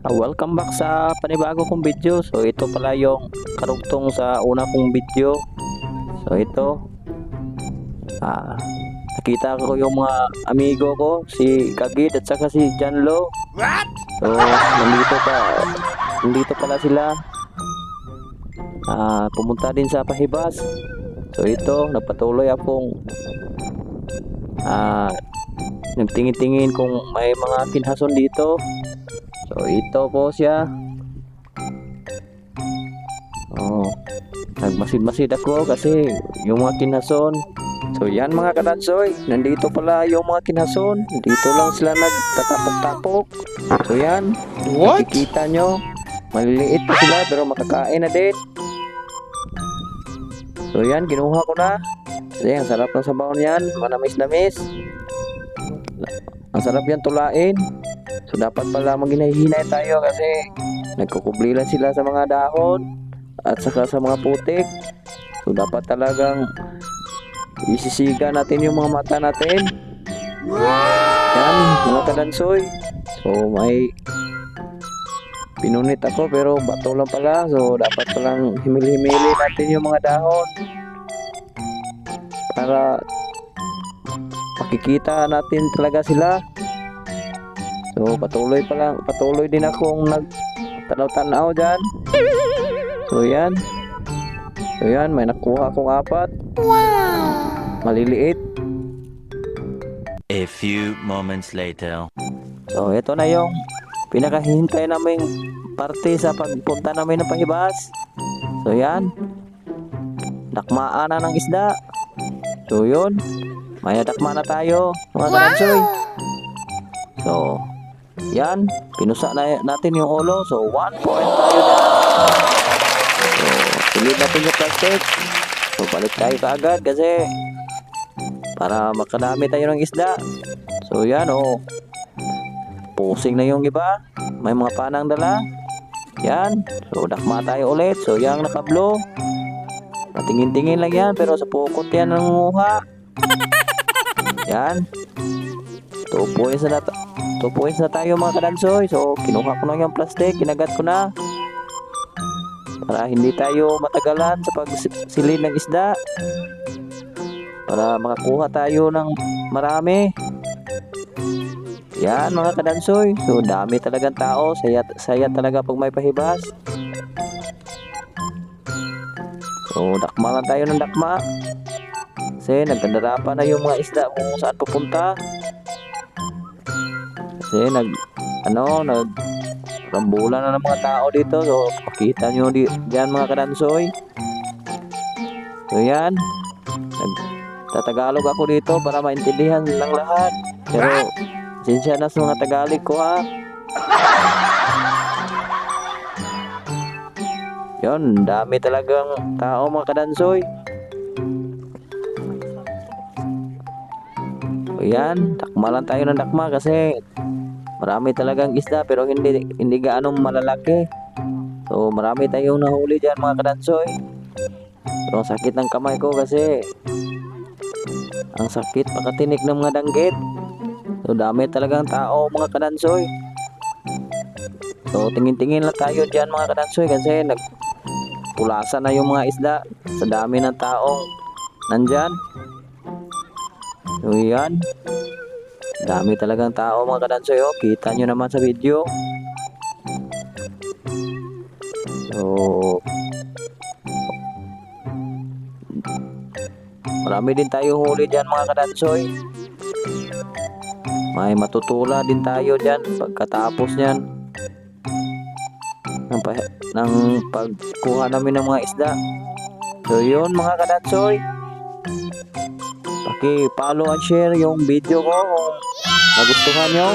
Welcome back sa panibago kong video. So ito pala yung karugtong sa una kong video. So ito nakita ko yung mga amigo ko, si Kagid at saka si Janlo. What? So nandito pala sila. Pumunta din sa Pahibas. So ito, nagpatuloy akong nagtingin-tingin kung may mga kinhason dito. So ito po siya. Nagmasid-masid ako kasi yung mga kinhason. So yan mga kadansoy, nandito pala yung mga kinhason. Dito lang sila nagtatapok-tapok. So yan, What? nakikita nyo, maliliit pa sila pero makakain na din. So yan, kinuha ko na. Kasi ang sarap ng sabaw niyan, manamis-namis. Ang sarap yan tulain. So dapat pala maghinay-hinay tayo kasi nagkukublilan sila sa mga dahon at saka sa mga putik. So dapat talagang isisiga natin yung mga mata natin. Yan mga kadansoy. So may pinunit ako pero bato lang pala. So dapat palang himili-himili natin yung mga dahon para makikita natin talaga sila. So patuloy din akong nagtanaw-tanaw dyan. So yan, may nakuha akong 4. Maliliit. A few moments later. So ito na yung pinakahihintay naming parte sa pagpunta namin ng Pahibas. So yan, dakmaan na ng isda. So yun, may nadakma na tayo mga kadansoy. So yan, pinusa na natin yung ulo. So 1 point tayo na. So silid natin yung plastic. So balik tayo kaagad kasi para makadami tayo ng isda. So yan pusing na yung iba. May mga panang dala. Yan, so dakma tayo ulit. So yung nakablo, patingin-tingin lang yan pero sa pukot yan nangunguha. Yan, 2 points na tayo mga kadansoy. So kinuha ko na yung plastic, kinagat ko na para hindi tayo matagalan sa pagsilid ng isda, para makakuha tayo ng marami. Yan mga kadansoy. So dami talagang tao, saya talaga pag may Pahibas. So dakma lang tayo ng dakma kasi nagkandarapan na yung mga isda kung saan pupunta. Kasi rambulan na ng mga tao dito. So makita nyo diyan mga kadansoy. So yan, nagtatagalog ako dito para maintindihan ng lahat. Pero sinsya na sa mga Tagalog ko ha. Yun, dami talagang tao mga kadansoy. So yan, dakma lang tayo ng dakma kasi marami talagang isda pero hindi gaano malalaki. So marami tayong nahuli dyan mga kadansoy. Pero ang sakit ng kamay ko kasi ang sakit pakatinik ng mga danggit. So dami talagang tao mga kadansoy. So tingin-tingin lang tayo dyan mga kadansoy kasi nagpulasan na yung mga isda sa dami ng taong nandyan. So yan, dami talagang tao mga kadansoy. Kita nyo naman sa video. So marami din tayo huli dyan mga kadansoy. May matutula din tayo dyan pagkatapos nyan ng pagkuha namin ng mga isda. So yun mga kadansoy, paki-follow and share yung video ko kung nagustuhan nyo.